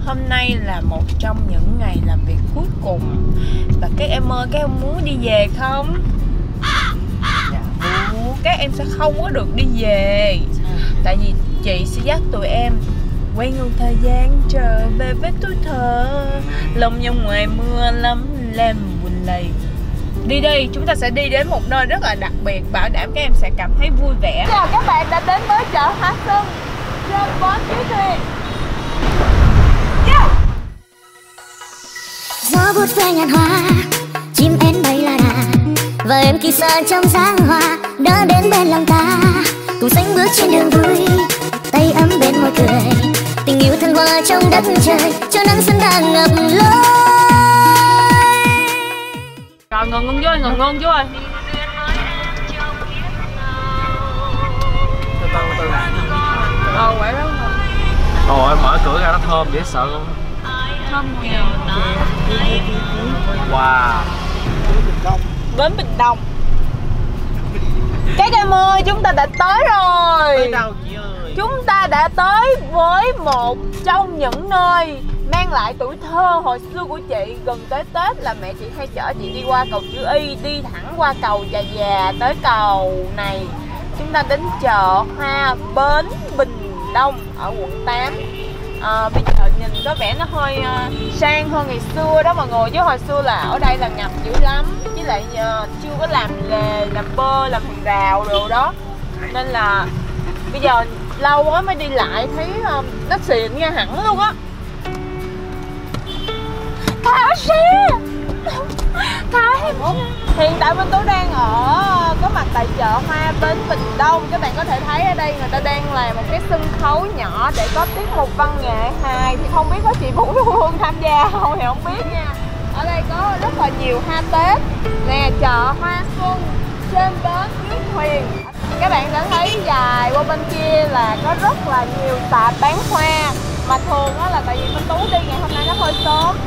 Hôm nay là một trong những ngày làm việc cuối cùng. Và các em ơi, các em muốn đi về không? Dạ muốn. Các em sẽ không có được đi về. Tại vì chị sẽ dắt tụi em quay ngược thời gian trở về với tuổi thơ. Lòng nhung ngoài mưa lắm làm buồn lầy. Đi đi, chúng ta sẽ đi đến một nơi rất là đặc biệt, bảo đảm các em sẽ cảm thấy vui vẻ. Chào các bạn đã đến với chợ Hoa Xuân trên bến Dưới Thuyền. Gió bút phê nhàn hoa, chim én bay la đà, và em kỳ xa trong dáng hoa đã đến bên lòng ta, cùng sánh bước trên đường vui, tay ấm bên môi cười, tình yêu thân hoa trong đất trời, cho nắng xuân đang ngập lối. Rồi ngừng vô, ngừng vô. Quậy lắm. Trời ơi, mở cửa ra nó thơm dễ sợ luôn. Thơm nhiều. Wow. Bến Bình Đông. Các em ơi, chúng ta đã tới rồi. Tới đâu chị ơi? Chúng ta đã tới với một trong những nơi mang lại tuổi thơ hồi xưa của chị. Gần tới Tết là mẹ chị hay chở chị đi qua cầu Chữ Y, đi thẳng qua cầu Trà Già tới cầu này. Chúng ta đến chợ hoa Bến Bình Đông ở quận 8. Bây giờ nhìn có vẻ nó hơi sang hơn ngày xưa đó mọi người, chứ hồi xưa là ở đây là ngập dữ lắm, với lại chưa có làm lề, làm bơ, làm hàng rào đồ đó, nên là bây giờ lâu quá mới đi lại thấy nó xịn nha, hẳn luôn á. Thảo xe hiện tại bên Tú đang có mặt tại chợ hoa Bến Bình Đông. Các bạn có thể thấy ở đây người ta đang làm một cái sân khấu nhỏ để có tiết mục văn nghệ hài, thì không biết có chị Vũ Thu Hương tham gia không thì không biết nha. Ở đây có rất là nhiều hoa Tết nè, chợ hoa xuân trên bến Dưới Thuyền. Các bạn sẽ thấy dài qua bên kia là có rất là nhiều sạp bán hoa, mà thường đó là tại vì bên Tú đi ngày hôm nay nó hơi sớm,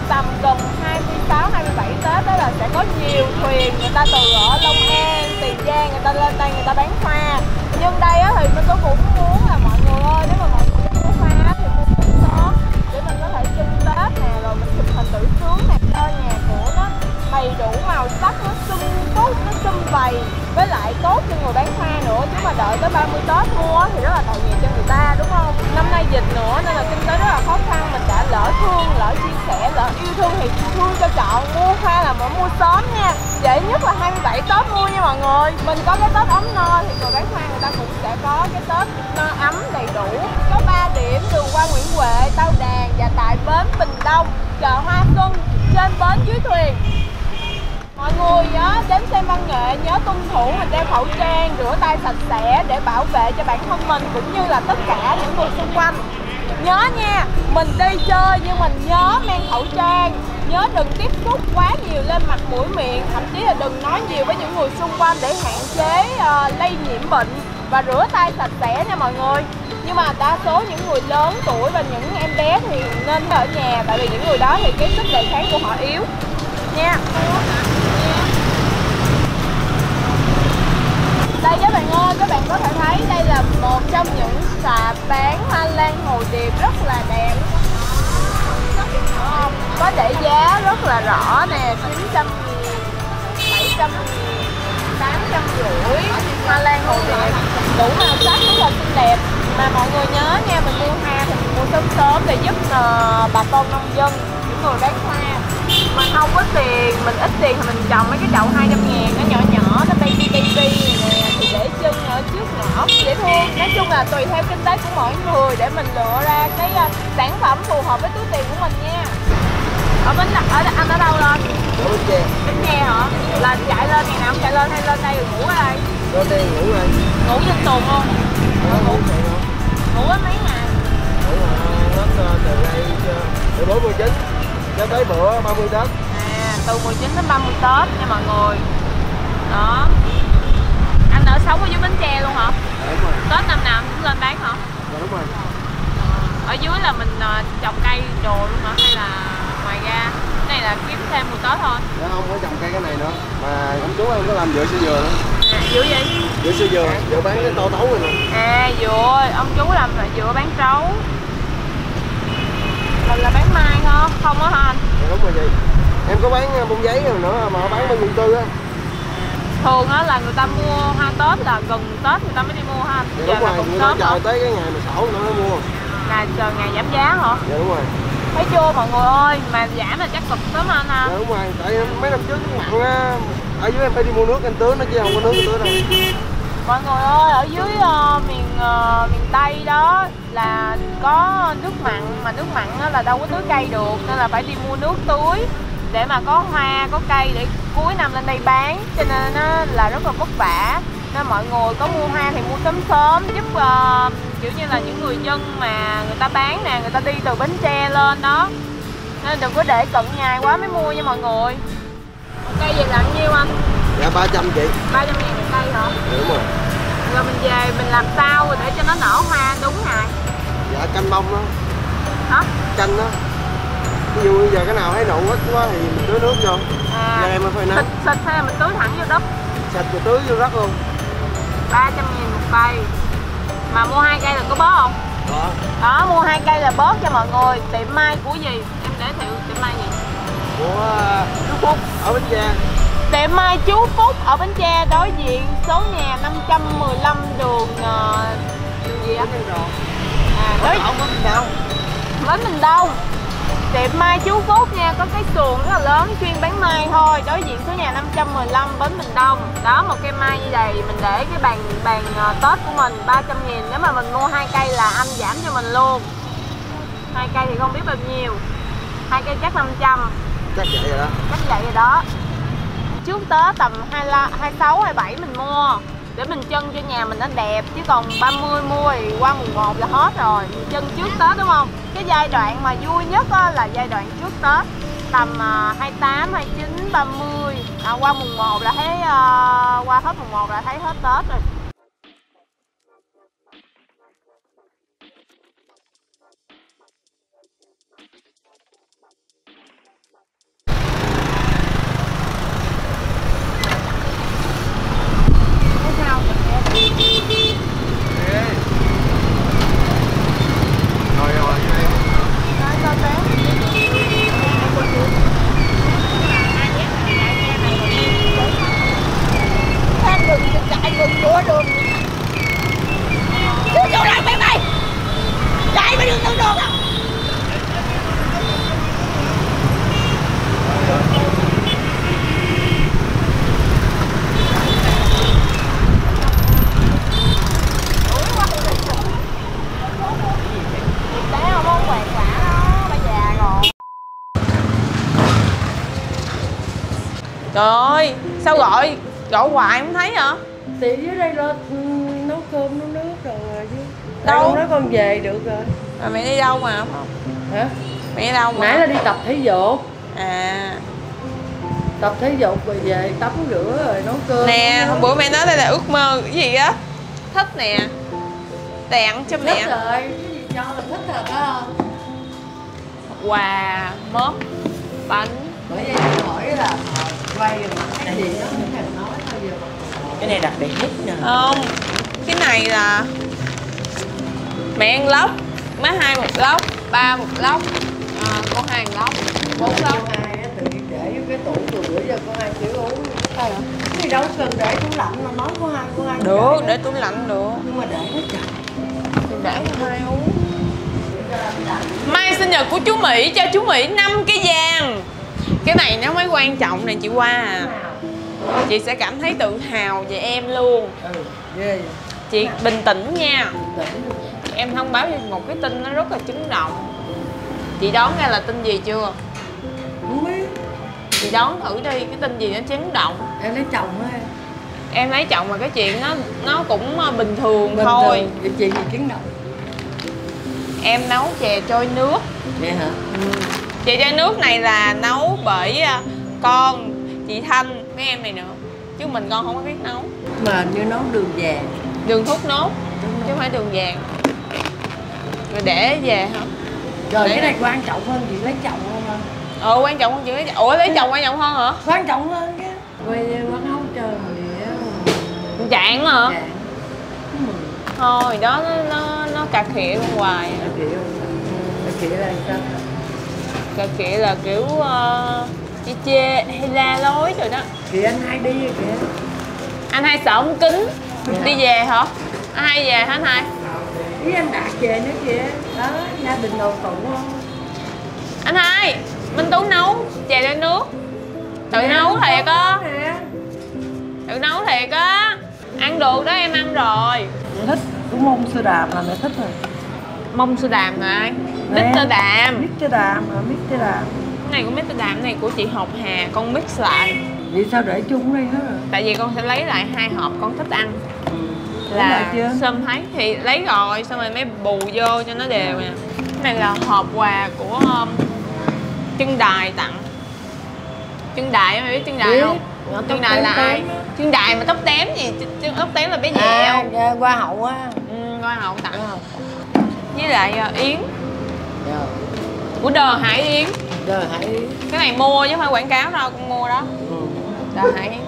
tầm gần 26, 27 Tết đó là sẽ có nhiều thuyền người ta từ ở Long An, Tiền Giang người ta lên đây người ta bán hoa. Nhưng đây á thì mình cũng muốn là mọi người ơi, nếu mà mọi người mua hoa thì mua từ sớm để mình có thể trưng Tết nè, rồi mình chụp hình tự sướng nè, cho nhà cửa nó đầy đủ màu sắc, nó sum túc, nó sum vầy, với lại tốt cho người bán hoa nữa. Chứ mà đợi tới 30 Tết mua thì rất là tội nghiệp cho người ta, đúng không? Năm nay dịch nữa nên là kinh tế rất là khó khăn, mình đã lỡ thương, lỡ chia sẻ, lỡ yêu thương thì thương cho chọn mua hoa là phải mua sớm nha. Dễ nhất là 27 Tết mua nha mọi người. Mình có cái Tết ấm no thì người bán hoa người ta cũng sẽ có cái Tết no ấm đầy đủ. Có 3 điểm: đường qua Nguyễn Huệ, Tao Đàn và tại bến Bình Đông, chợ hoa xuân trên bến Dưới Thuyền. Mọi người á, đến xem văn nghệ nhớ tuân thủ mình đeo khẩu trang, rửa tay sạch sẽ để bảo vệ cho bản thân mình cũng như là tất cả những người xung quanh. Nhớ nha, mình đi chơi nhưng mình nhớ mang khẩu trang, nhớ đừng tiếp xúc quá nhiều lên mặt mũi miệng, thậm chí là đừng nói nhiều với những người xung quanh để hạn chế lây nhiễm bệnh, và rửa tay sạch sẽ nha mọi người. Nhưng mà đa số những người lớn tuổi và những em bé thì nên ở nhà, tại vì những người đó thì cái sức đề kháng của họ yếu nha. Đây các bạn ơi, các bạn có thể thấy đây là một trong những sạp bán hoa lan hồ điệp rất là đẹp. Có để giá rất là rõ nè, 900.000, 700.000, 850. Hoa lan hồ điệp đủ màu sắc rất là xinh đẹp. Mà mọi người nhớ nha, mình mua hoa thì mình mua sớm sớm để giúp bà con nông dân, những người bán hoa. Mình không có tiền, mình ít tiền thì mình trồng mấy cái chậu 200.000 nó nhỏ nhỏ, nó baby nè, thì để chân ở trước ngõ dễ thương. Nói chung là tùy theo kinh tế của mỗi người để mình lựa ra cái sản phẩm phù hợp với túi tiền của mình nha. Ở anh ở đâu lên? Ở Bến Tre. Bến Tre hả? Là chạy lên ngày nào không chạy lên hay lên đây rồi ngủ ở đây? Lên đây ngủ đây. Ngủ trên tuần luôn? Ngủ mấy ngày? Ngủ hết từ đây từ 49 cho tới bữa 30 Tết. Từ 19 đến 30 Tết nha mọi người. Đó. Anh ở sống ở dưới Bến Tre luôn hả? Đúng rồi. Tết năm nào cũng lên bán hả? Đúng rồi. Ở dưới là mình trồng cây đồ luôn hả? Hay là ngoài ra cái này là kiếm thêm một Tết thôi? Dạ không có trồng cây cái này nữa. Mà ông chú em có làm dừa sữa dừa nữa. Dừa gì? Dừa sữa dừa, dừa bán cái to tấu rồi nè. Dừa, ông chú làm dừa bán trấu. không á hả anh? Dạ đúng rồi chị. Em có bán bông giấy nữa mà bán bên quận 4 á. Thường á là người ta mua hoa Tết là gần Tết người ta mới đi mua ha anh. Dạ đúng rồi, người ta chờ tới cái ngày mà sổ nữa mới mua. Là chờ ngày giảm giá hả? Dạ đúng rồi. Thấy chưa mọi người ơi, mà giảm là chắc cực lắm anh ha. Dạ đúng rồi, tại mấy năm trước mặn á, ở dưới em phải đi mua nước anh tưới nó chứ không có nước anh tưới đâu. Mọi người ơi, ở dưới miền Tây đó là có nước mặn, mà nước mặn là đâu có tưới cây được, nên là phải đi mua nước tưới để mà có hoa, có cây để cuối năm lên đây bán, cho nên là rất là vất vả. Nên mọi người có mua hoa thì mua sớm sớm giúp kiểu như là những người dân mà người ta bán nè, người ta đi từ Bến Tre lên đó, nên đừng có để cận ngày quá mới mua nha mọi người. Cây vậy là nhiêu anh? Dạ 300 chị. 300 ngàn một cây hả? Dạ đúng rồi. Rồi mình về mình làm sao để cho nó nở hoa đúng ngày? Dạ canh bông đó. Hả? Canh đó. Ví dụ bây giờ cái nào thấy nụ ít quá thì mình tưới nước vô. Giờ em phải nắng. Xịt hay là mình tưới thẳng vô đất? Xịt rồi tưới vô đất luôn. 300 ngàn một cây. Mà mua 2 cây là có bớt không? Đó. Đó, mua 2 cây là bớt cho mọi người. Tiệm mai của gì? Em giới thiệu tiệm mai gì? Của Chú Phúc ở Bến Tre. Tiệm mai Chú Phúc ở Bến Tre, đối diện số nhà 515 đường gì á? Đối Bến Bình Đông. Tiệm mai Chú Phúc nha, có cái xuồng rất là lớn chuyên bán mai thôi, đối diện số nhà 515 Bến Bình Đông. Đó, một cây mai như vậy mình để cái bàn Tết của mình 300 nghìn. Nếu mà mình mua 2 cây là anh giảm cho mình luôn. 2 cây thì không biết bao nhiêu. 2 cây chắc 500. Chắc vậy rồi đó. Chắc vậy rồi đó. Trước Tết tầm 26, 27 mình mua để mình trưng cho nhà mình nó đẹp, chứ còn 30 mua thì qua mùng 1 là hết rồi. Mình trưng trước Tết đúng không? Cái giai đoạn mà vui nhất là giai đoạn trước Tết, tầm 28, 29, 30 qua mùng 1 là thấy qua hết mùng 1 là thấy hết Tết rồi. Trời ơi, sao gọi hoài không thấy hả? Thì dưới đây lo nấu cơm nấu nước rồi chứ. Đâu? Nói con về được rồi. Rồi mẹ đi đâu mà không? Hả? Mẹ đi đâu mà? Nãy là đi tập thể dục. À. Tập thể dục rồi về tắm rửa rồi nấu cơm. Nè, hôm bữa mẹ nói đây là ước mơ cái gì á? Thích nè. Tặng cho mẹ. Thích rồi, cái gì cho là thích rồi đó. Quà, mớp, bánh. Bởi vậy em hỏi là quay rồi tại vì nó không thèm nói thôi giờ. Cái này đặc biệt nhất nè. Không, cái này là mẹ ăn lóc, má hai một lóc, ba một lóc, con hai một lóc, 4 lóc. Con hai á, tự nhiên để vô cái tủ từ bữa giờ con hai chỉ uống. Sao vậy? Thì đâu cần để tủ lạnh mà nói con hai được, để tủ lạnh được. Nhưng mà để nó chặt. Thì để con hai uống. Mai sinh nhật của chú Mỹ, cho chú Mỹ 5 cái vàng. Cái này nó mới quan trọng này chị Hoa à. Chị sẽ cảm thấy tự hào về em luôn. Ghê. Chị bình tĩnh nha. Em thông báo một cái tin nó rất là chấn động. Chị đoán ra là tin gì chưa? Không biết. Chị đoán thử đi, cái tin gì nó chấn động. Em lấy chồng á em. Em lấy chồng mà cái chuyện nó cũng bình thường thôi. Cái chuyện gì chấn động? Em nấu chè trôi nước. Vậy hả? Chè trôi nước này là nấu bởi con, chị Thanh, mấy em này nữa. Chứ mình con không có biết nấu. Mà như nấu đường vàng. Đường thốt nốt, chứ không phải đường vàng. Rồi để về hả? Rồi để cái này quan trọng hơn chị lấy chồng không anh? Quan trọng hơn chị lấy chồng. Ủa lấy chồng quan trọng hơn hả? Quan trọng hơn chứ. Quay quán nấu chơi mà đĩa. Chạng hả? Chạng. Thôi đó nó cà khịa luôn hoài. Cà khịa là sao? Cà khịa là kiểu đi chê hay la lối rồi đó. Kìa anh hai đi rồi kìa. Anh hai sợ ống kính. Đi về hả? Anh hai về hả anh hai? Ý anh Đạt về nữa kìa. Đó, gia đình đồ tụ không? Anh hai, Minh Tú nấu chè lên nước. Tự nấu thiệt á. Tự nấu thiệt á. Ăn được đó, em ăn rồi. Mẹ thích của mông sữa đàm là mẹ thích rồi. Mông sữa đàm hả ai? Mr. Đàm. Mr. Đàm hả? Mr. Đàm. Cái này của Mr. Đàm, cái này của chị Hồng Hà. Con mix lại. Vậy sao để chung đây hết rồi? Tại vì con sẽ lấy lại 2 hộp con thích ăn. Lấy lại chưa? Sơm thấy thì lấy rồi, xong rồi mới bù vô cho nó đều nè. Cái này là hộp quà của Chân Đài tặng. Chân Đài, mày biết Chân Đài không? Chân Đài là ai? Chân Đài mà tóc tém gì? Tóc tém là bé dẹo. Hoa hậu á. Hoa hậu tặng. Với lại Yến. Của Đờ Hải Yến. Đờ Hải Yến. Cái này mua chứ không phải quảng cáo đâu, con mua đó. Đờ Hải Yến.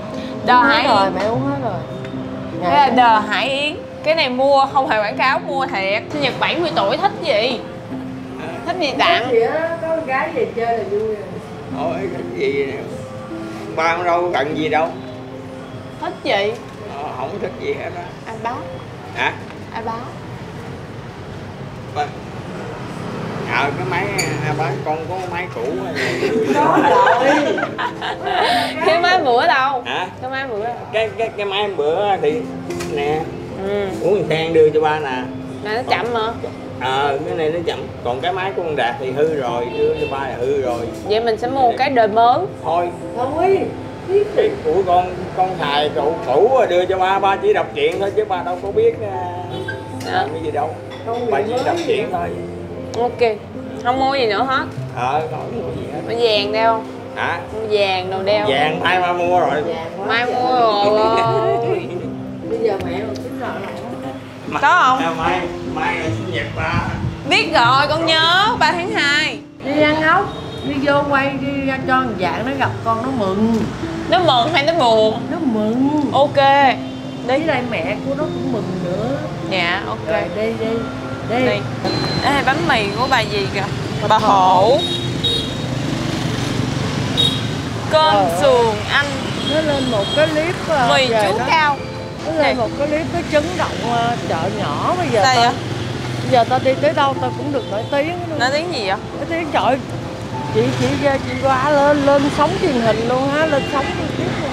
Đờ Hải Yến rồi, mẹ uống hết rồi. Cái là Đờ Hải Yến. Cái này mua không phải quảng cáo, mua thiệt. Sinh nhật 70 tuổi thích gì? Thích gì tặng? Thích gì á, có con gái về chơi là vui rồi. Ôi cái gì nè. Ba không đâu cần gì đâu. Thích gì? Không thích gì hết á. Anh báo. Hả? Ai báo? Cái máy bán con có máy cũ. Đó rồi. Cái máy bữa đâu? Hả? Cái máy bữa đâu? Cái máy bữa thì nè. Uống thang đưa cho ba nè. Này nó chậm mà. Cái này nó chậm. Còn cái máy của con Đạt thì hư rồi, đưa cho ba là hư rồi. Vậy mình sẽ mua cái đời mới. Thôi. Thôi. Cái của con xài cũ đưa cho ba chỉ đọc truyện thôi chứ ba đâu có biết làm cái gì đâu. Ba chỉ đọc truyện thôi. Ok. Không mua gì nữa hết. Không mua gì hết. Mua vàng đeo không? Hả? Mua vàng đồ đeo. Vàng mai ba mua rồi. Mai mua rồi. Bây giờ mẹ còn tính rồi. Có không? Mai là sinh nhật ba. Biết rồi, con nhớ 3 tháng 2. Đi ăn ốc, đi vô quay đi ra cho thằng Dạng nó gặp con nó mừng. Nó mừng hay nó buồn? Nó mừng. Ok. Đi đây mẹ của nó cũng mừng nữa. Dạ, ok. Rồi đi. Ê, bánh mì của bà gì kìa? Bà Hổ. Cơm sườn anh. Nó lên một cái clip Mì chú cao. Nó lên một cái clip nó chấn động chợ nhỏ bây giờ. Sao vậy? Bây giờ ta đi tới đâu ta cũng được nổi tiếng. Nói tiếng gì vậy? Nổi tiếng trời. Chị qua lên sóng truyền hình luôn ha, lên sóng trực tiếp luôn.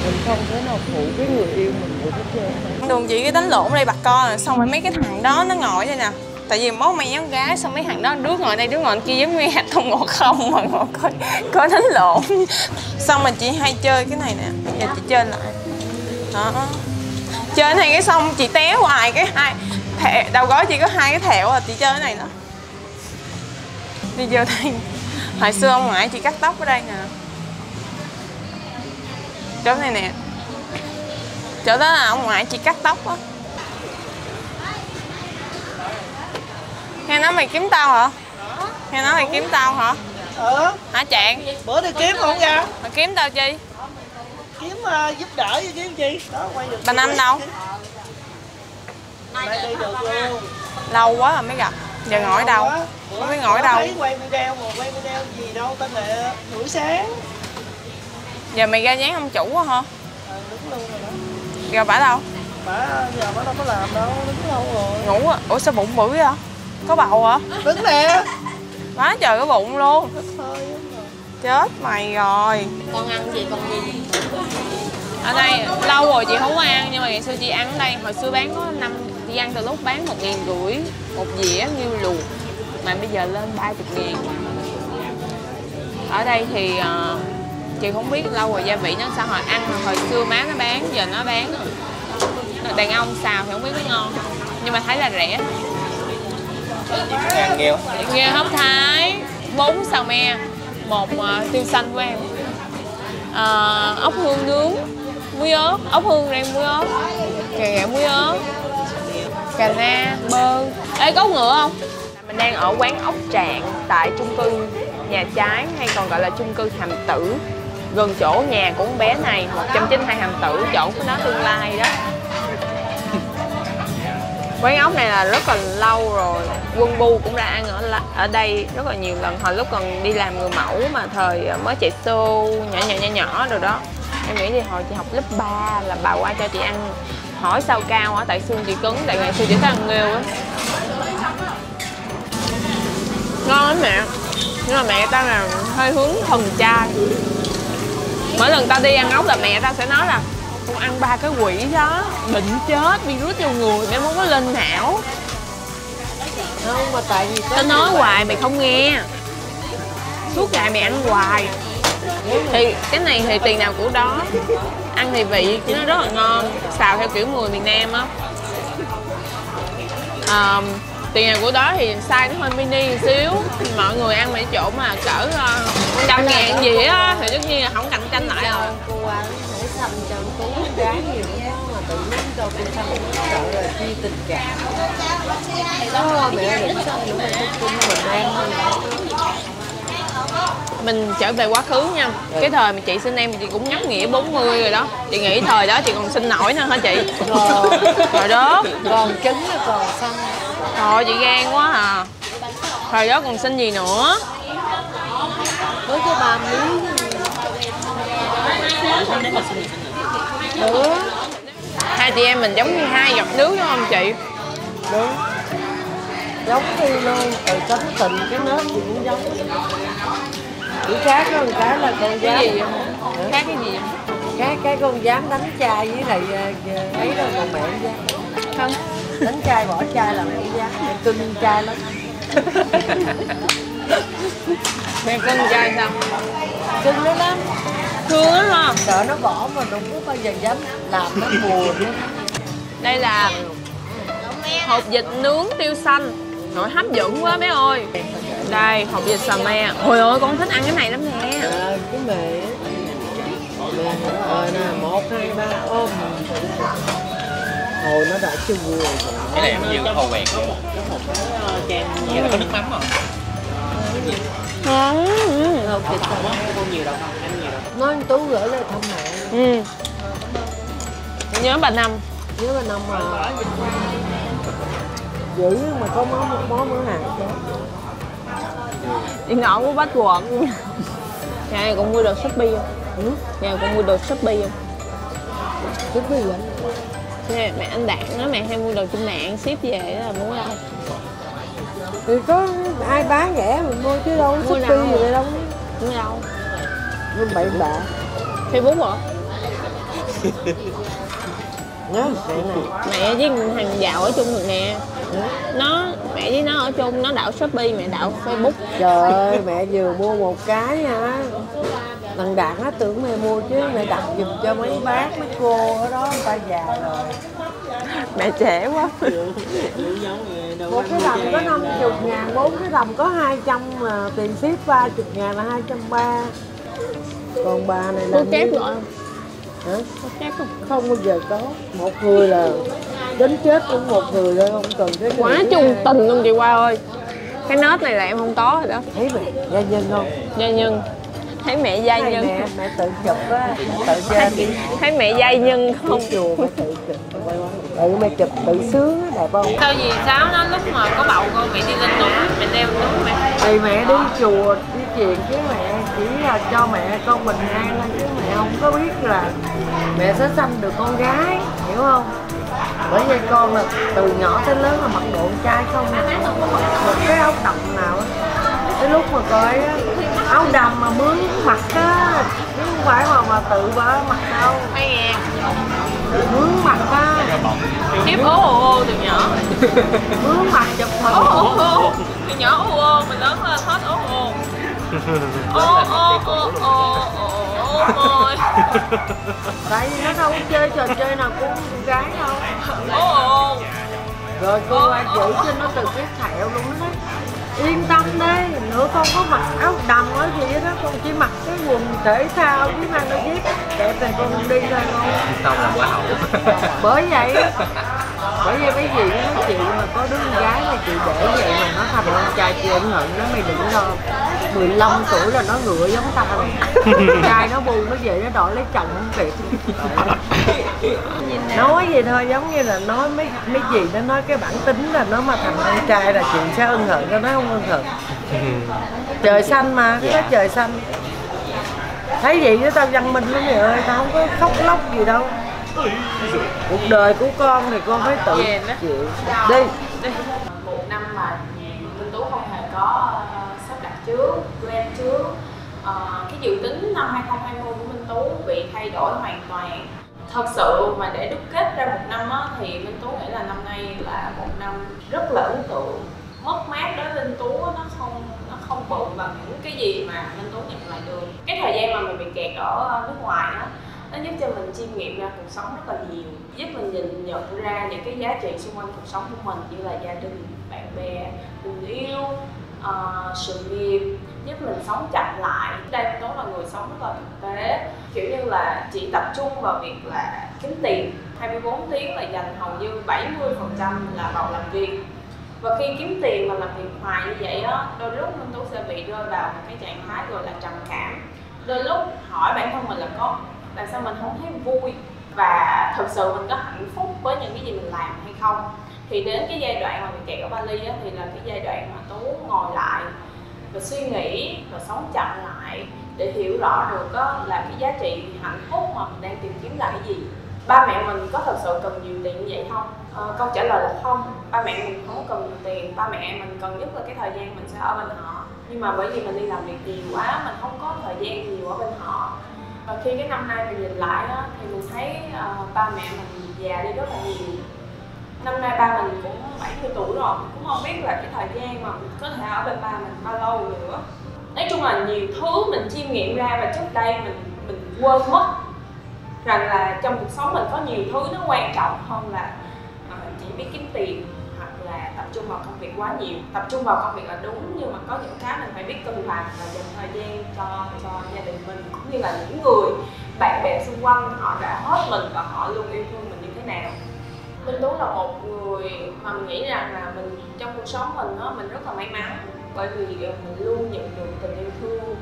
Mình không thể nào phụ cái người yêu mình được hết trơn. Đường chị cái đánh lộn đây bà con, xong rồi mấy cái thằng đó nó ngồi đây nè. Tại vì bố mày con gái, xong mấy thằng đó đứa ngồi đây đứa ngồi kia giống như hạt thông ngọt không mà ngồi coi đánh lộn. Xong mà chị hay chơi cái này nè, giờ chị chơi lại. Đó. Chơi này cái xong chị té hoài cái đầu gói chị có 2 cái thẹo à, chị chơi cái này nữa. Đi vô đây. Hồi xưa ông ngoại chị cắt tóc ở đây nè. Chỗ này nè. Chỗ đó là ông ngoại chị cắt tóc á. Nghe nói mày kiếm tao hả? Nghe nói mày kiếm tao hả? Hả Trạng? Bữa đi kiếm không ra. Mày kiếm tao chi? Kiếm giúp đỡ chứ kiếm chi. Đó quay được. Bà Năm đâu? Nay đi được luôn. Lâu quá rồi mới gặp. Giờ ngồi ở đâu? Không biết ngồi ở đâu. Thấy quay video mà quay video gì đâu tên là buổi sáng. Giờ mày ra dán ông chủ quá hả? Đúng luôn rồi đó. Rồi bả đâu? Bả giờ bả đâu có làm đâu, đứng lâu rồi. Ngủ à? Ủa sao bụng bự vậy? Có bầu hả? Đứng nè. Quá trời cái bụng luôn. Thôi Chết mày rồi. Con ăn gì con gì? Ở đây lâu rồi chị không có ăn, nhưng mà ngày xưa chị ăn ở đây. Hồi xưa bán có chị ăn từ lúc bán 1.500 một dĩa như luộc, mà bây giờ lên 30.000. Ở đây thì chị không biết lâu rồi gia vị nó sao, hồi ăn hồi xưa má nó bán, giờ nó bán đàn ông xào thì không biết nó ngon, nhưng mà thấy là rẻ. Ăn nhiều. Nghe hấp thái, 4 xào me, 1 tiêu xanh của em, ốc hương nướng, muối ớt, ốc hương rang muối ớt, cà ghẹ muối ớt, cà na, bơ. Ê, có ngựa không? Mình đang ở quán ốc Trạng tại chung cư Nhà Trái, hay còn gọi là chung cư Hàm Tử, gần chỗ nhà của con bé này, 192 Hàm Tử, chỗ của nó tương lai đó. Quán ốc này là rất là lâu rồi. Quân Bu cũng đã ăn ở đây rất là nhiều lần. Hồi lúc còn đi làm người mẫu mà thời mới chạy show nhỏ rồi đó. Em nghĩ thì hồi chị học lớp 3 là bà qua cho chị ăn hỏi sao cao á, tại xương chị cứng, tại ngày xưa chị có ăn nghêu á. Ngon lắm mẹ. Nhưng mà mẹ ta là hơi hướng thuần chay. Mỗi lần ta đi ăn ốc là mẹ ta sẽ nói là con ăn 3 cái quỷ đó, bệnh chết, virus vô người, mẹ không có lên não. Không, mà tại vì Tao nói hoài mày không nghe. Suốt ngày mày ăn hoài. Thì cái này thì tiền nào của đó. Ăn thì vị chứ nó rất là ngon. Xào theo kiểu người miền Nam á. Tiền nào của đó thì size nó hơi mini một xíu. Mọi người ăn mấy chỗ mà cỡ 100.000 gì á thì tất nhiên là không cạnh tranh lại rồi. cô qua nãy xăm cho Tú gái nhiều lắm mà tự nhiên cho cô xăm sợ là chi tình cảm. Đó mẹ đừng xăm nữa mà cô mình ăn thôi. Mình trở về quá khứ nha. Cái thời mà chị sinh em chị cũng nhắc nghĩa 40 rồi đó. Chị nghĩ thời đó chị còn sinh nổi nữa hả chị? Thời đó Còn trứng nó còn xăm. thôi chị gan quá à. Thời đó còn sinh gì nữa. Với cái 3 miếng. Hai chị em mình giống như hai giọt nước đúng không chị? Đúng. Giống đi luôn, từ cánh tình cái nết gì cũng giống. Chỉ khác có một cái là con dám. Cái gì vậy? Khác cái gì vậy? Cái con dám đánh chai với lại ấy đâu, còn mẹ không dám. Không. Đánh chai bỏ chai là mẹ không dám, mẹ cưng chai lắm. Mẹ cưng trai sao? Cưng nó lắm. Thương lắm hả? Sợ nó bỏ mà đúng có bao giờ dám làm nó buồn nữa. Đây là hột vịt nướng tiêu xanh. Nội hấp dẫn quá bé ơi. Đây, hột vịt xà me. Ôi ơi, con thích ăn cái này lắm nè. Cái mẹ rồi nè, 1, 2, 3 ôm. Hồi nó đã chưa vừa. Cái này em vừa khô quẹt luôn. Vậy là có nước mắm rồi. Ngon. Không kịp Không nhiều đâu, ăn nhiều đâu. nói Tú gửi lên thăm mẹ. Nhớ bà Năm. Nhớ bà Năm mà dữ mà có món mỡ hàng chứ. Điện thoại của bách quật. Nhà này còn mua đồ Shopee không? Nhà này còn mua đồ Shopee không? Cái gì vậy? Nè, mẹ anh Đạt nói mẹ hay mua đồ trên mạng ship về đó là mua đâu? Thì có ai bán rẻ mình mua chứ đâu, Mua Shopee đâu? gì vậy đâu. Mua đâu? Nhưng bậy bạ. Facebook hả? Nhớ mẹ này. Mẹ với thằng giàu ở chung được nè. Mẹ với nó ở chung, nó đảo Shopee, mẹ đảo Facebook. Trời ơi, mẹ vừa mua một cái hả? Thằng Đạt nó tưởng mẹ mua chứ mẹ đặt giùm cho mấy bác, mấy cô ở đó, người ta già rồi. Mẹ trẻ quá. Một cái đầm có 50.000, 4 cái đầm có 200 mà tiền ship 30.000 là 230. Còn bà này là Cô chép gọi không? hả? Cô chép không? Không bao giờ có. Một người là đến chết cũng một người thôi, không cần cái Quá người chung hai. tình luôn chị Qua ơi. Cái nết này là em không có rồi đó. Thấy mẹ gia nhân không? Gia nhân. Thấy mẹ gia Này nhân. mẹ tự chụp á, tự chơi đi. Thấy mẹ gia nhân không? Đi chùa mà tự chụp. Tự mẹ chụp tự sướng á, đẹp không? Sao gì Sáu nó lúc mà có bầu con mẹ đi lên núi, mẹ leo núi mẹ. Thì mẹ đi chùa đi chuyện chứ mẹ chỉ là cho mẹ con bình an thôi chứ mẹ không có biết là mẹ sẽ sanh được con gái, hiểu không? Bởi vì con là từ nhỏ tới lớn là mặc đồ con trai không, không có mặc một cái áo đầm nào á. Cái lúc mà coi á, áo đầm mà mướn mặc á, chứ không phải mà tự bà mặc đâu. Hay nghe. Mướn mặc á, Hiếp ố ô từ nhỏ. mướn mặc chụp hình. Ô. Từ nhỏ ô mình lớn lên hết ô. Ô. Tại vì nó đâu có chơi trò chơi nào của con gái đâu. Ô. Rồi cô qua chỉ cho nó từ cái thẹo luôn đó. Yên tâm đi, nữa con có mặc áo đầm ở gì đó, con chỉ mặc cái quần thể thao với mang đôi dép đẹp thì con đi thôi con. Xong làm quá hậu. Bởi vậy mấy gì nó chị mà có đứa con gái mà chị để vậy mà nó thành con trai chị ủng hận nó mày đừng lo. 15 tuổi là nó ngựa giống ta rồi. Trai nó buông nó về nó đòi lấy chồng không kịp. Nói gì thôi, giống như là nói mấy gì nó nói cái bản tính là nó mà thành con trai là chị sẽ ân hận, nó nói không ân hận. Trời xanh mà, cái đó trời xanh. Thấy vậy chứ tao văn minh lắm mày ơi, tao không có khóc lóc gì đâu. Cuộc đời của con thì con phải tự chịu. Đi. Một năm mà Minh Tú không hề có sắp đặt trước, plan trước. Cái dự tính năm 2020 của Minh Tú bị thay đổi hoàn toàn. Thật sự mà để đúc kết ra một năm á, thì Minh Tú nghĩ là năm nay là một năm rất là ấn tượng. Mất mát đối với Minh Tú nó không bự bằng những cái gì mà Minh Tú nhận lại được. Cái thời gian mà mình bị kẹt ở nước ngoài á, nó giúp cho mình chiêm nghiệm ra cuộc sống rất là nhiều, giúp mình nhìn nhận ra những cái giá trị xung quanh cuộc sống của mình, như là gia đình, bạn bè, tình yêu, sự nghiệp, giúp mình sống chậm lại. Đây Minh Tú là người sống rất là thực tế, kiểu như là chỉ tập trung vào việc là kiếm tiền. 24 tiếng là dành hầu như 70% là vào làm việc. Và khi kiếm tiền mà làm việc hoài như vậy á, đôi lúc Minh Tú sẽ bị rơi vào một cái trạng thái gọi là trầm cảm. Đôi lúc hỏi bản thân mình là có tại sao mình không thấy vui và thực sự mình có hạnh phúc với những cái gì mình làm hay không. Thì đến cái giai đoạn mà mình kẹt ở Bali á, thì là cái giai đoạn mà Tú ngồi lại và suy nghĩ và sống chậm lại để hiểu rõ được á, là cái giá trị hạnh phúc mà mình đang tìm kiếm là cái gì. Ba mẹ mình có thật sự cần nhiều tiền như vậy không? Câu trả lời là không. Ba mẹ mình không cần nhiều tiền. Ba mẹ mình cần nhất là cái thời gian mình sẽ ở bên họ. Nhưng mà bởi vì mình đi làm việc nhiều quá, mình không có thời gian nhiều ở bên họ. Và khi cái năm nay mình nhìn lại á, thì mình thấy ba mẹ mình già đi rất là nhiều. Năm nay ba mình cũng 70 tuổi rồi, mình cũng không biết là cái thời gian mà mình có thể ở bên ba mình bao lâu nữa. Nói chung là nhiều thứ mình chiêm nghiệm ra và trước đây mình quên mất rằng là trong cuộc sống mình có nhiều thứ nó quan trọng hơn là chỉ biết kiếm tiền hoặc là tập trung vào công việc quá nhiều. Tập trung vào công việc là đúng, nhưng mà có những cái mình phải biết cân bằng và dành thời gian cho gia đình mình, cũng như là những người bạn bè xung quanh họ đã hết mình và họ luôn yêu thương mình như thế nào. Minh Tú là một người mà mình nghĩ rằng là mình trong cuộc sống mình rất là may mắn, bởi vì mình luôn nhận được tình yêu thương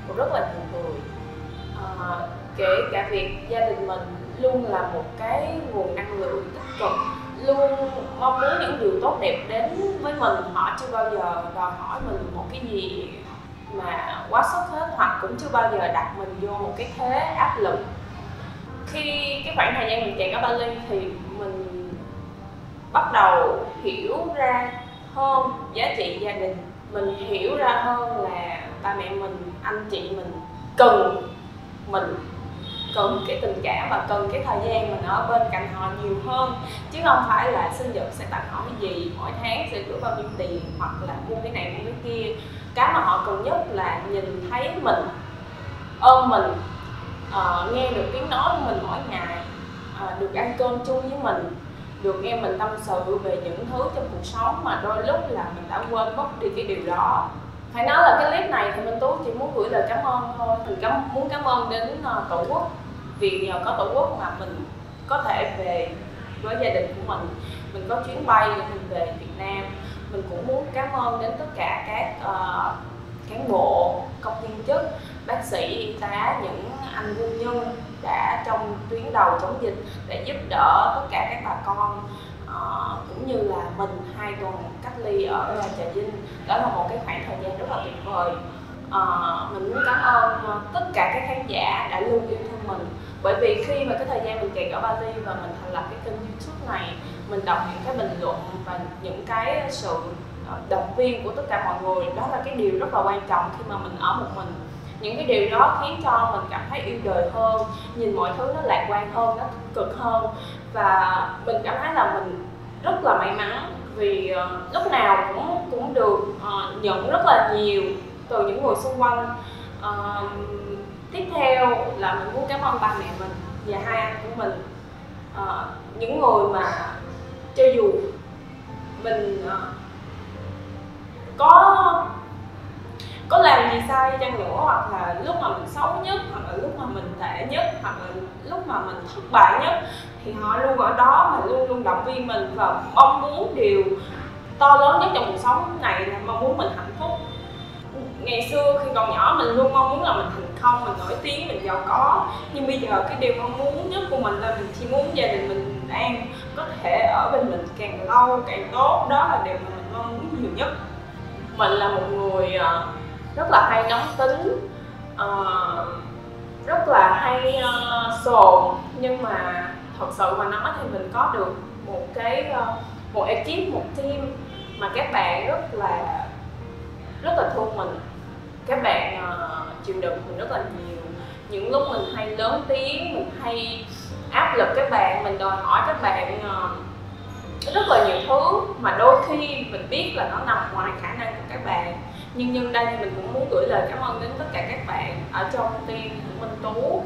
của rất là nhiều người. Kể cả việc gia đình mình luôn là một cái nguồn năng lượng tích cực, luôn mong muốn những điều tốt đẹp đến với mình. Họ chưa bao giờ đòi hỏi mình một cái gì mà quá sức hết, hoặc cũng chưa bao giờ đặt mình vô một cái thế áp lực. Khi cái khoảng thời gian mình kẹt ở Bali thì mình bắt đầu hiểu ra hơn giá trị gia đình. Mình hiểu ra hơn là ba mẹ mình, anh chị mình cần cái tình cảm và cần cái thời gian mình ở bên cạnh họ nhiều hơn, chứ không phải là sinh nhật sẽ tặng họ cái gì, mỗi tháng sẽ gửi bao nhiêu tiền hoặc là mua cái này mua cái kia. Cái mà họ cần nhất là nhìn thấy mình, ôm mình, nghe được tiếng nói của mình mỗi ngày, được ăn cơm chung với mình, được nghe mình tâm sự về những thứ trong cuộc sống mà đôi lúc là mình đã quên mất đi cái điều đó. Phải nói là cái clip này thì Minh Tú chỉ muốn gửi lời cảm ơn thôi. Mình muốn cảm ơn đến Tổ quốc, vì nhờ có Tổ quốc mà mình có thể về với gia đình của mình có chuyến bay để mình về Việt Nam. Mình cũng muốn cảm ơn đến tất cả các cán bộ, công viên chức, bác sĩ, y tá, những anh quân nhân đã trong tuyến đầu chống dịch để giúp đỡ tất cả các bà con, cũng như là mình 2 tuần cách ly ở Trà Vinh. Đó là một cái khoảng thời gian rất là tuyệt vời. Mình muốn cảm ơn tất cả các khán giả đã luôn yêu thương mình, bởi vì khi mà cái thời gian mình kẹt ở Bali và mình thành lập cái kênh YouTube này, mình đọc những cái bình luận và những cái sự động viên của tất cả mọi người, đó là cái điều rất là quan trọng khi mà mình ở một mình. Những cái điều đó khiến cho mình cảm thấy yêu đời hơn, nhìn mọi thứ nó lạc quan hơn, nó tích cực hơn, và mình cảm thấy là mình rất là may mắn vì lúc nào cũng được nhận rất là nhiều từ những người xung quanh. Tiếp theo là mình muốn cảm ơn ba mẹ mình và 2 anh của mình, những người mà cho dù mình có làm gì sai đi chăng nữa, hoặc là lúc mà mình xấu nhất, hoặc là lúc mà mình tệ nhất, hoặc là lúc mà mình thất bại nhất, thì họ luôn ở đó và luôn luôn động viên mình và mong muốn điều to lớn nhất trong cuộc sống này là mong muốn mình hạnh phúc. ngày xưa khi còn nhỏ mình luôn mong muốn là mình thành công, mình nổi tiếng, mình giàu có. Nhưng bây giờ cái điều mong muốn nhất của mình là mình chỉ muốn gia đình mình bình an, có thể ở bên mình càng lâu càng tốt. Đó là điều mà mình mong muốn nhiều nhất. Mình là một người rất là hay nóng tính, rất là hay sồn, nhưng mà thật sự mà nói thì mình có được một ekip, một team mà các bạn rất là thương mình. Các bạn chịu đựng mình rất là nhiều. Những lúc mình hay lớn tiếng, mình hay áp lực các bạn, mình đòi hỏi các bạn rất là nhiều thứ mà đôi khi mình biết là nó nằm ngoài khả năng của các bạn. Nhưng nhân đây thì mình cũng muốn gửi lời cảm ơn đến tất cả các bạn ở trong team của Minh Tú,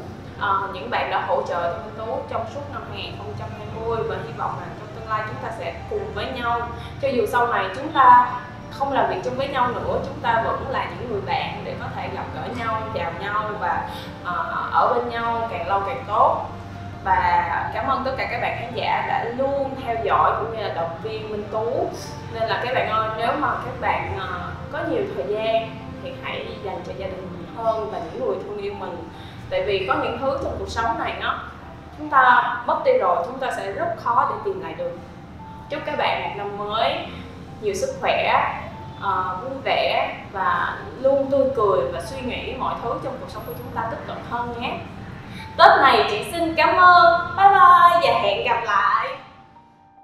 những bạn đã hỗ trợ cho Minh Tú trong suốt năm 2020, và hy vọng là trong tương lai chúng ta sẽ cùng với nhau. Cho dù sau này chúng ta không làm việc chung với nhau nữa, chúng ta vẫn là những người bạn để có thể gặp gỡ nhau, chào nhau và ở bên nhau càng lâu càng tốt. Và cảm ơn tất cả các bạn khán giả đã luôn theo dõi cũng như là động viên Minh Tú. Nên là các bạn ơi, nếu mà các bạn có nhiều thời gian thì hãy dành cho gia đình mình hơn và những người thương yêu mình. Tại vì có những thứ trong cuộc sống này chúng ta mất đi rồi, chúng ta sẽ rất khó để tìm lại được. Chúc các bạn một năm mới nhiều sức khỏe, vui vẻ và luôn tươi cười, và suy nghĩ mọi thứ trong cuộc sống của chúng ta tích cực hơn nhé. Tết này chị xin cảm ơn, bye bye và hẹn gặp lại.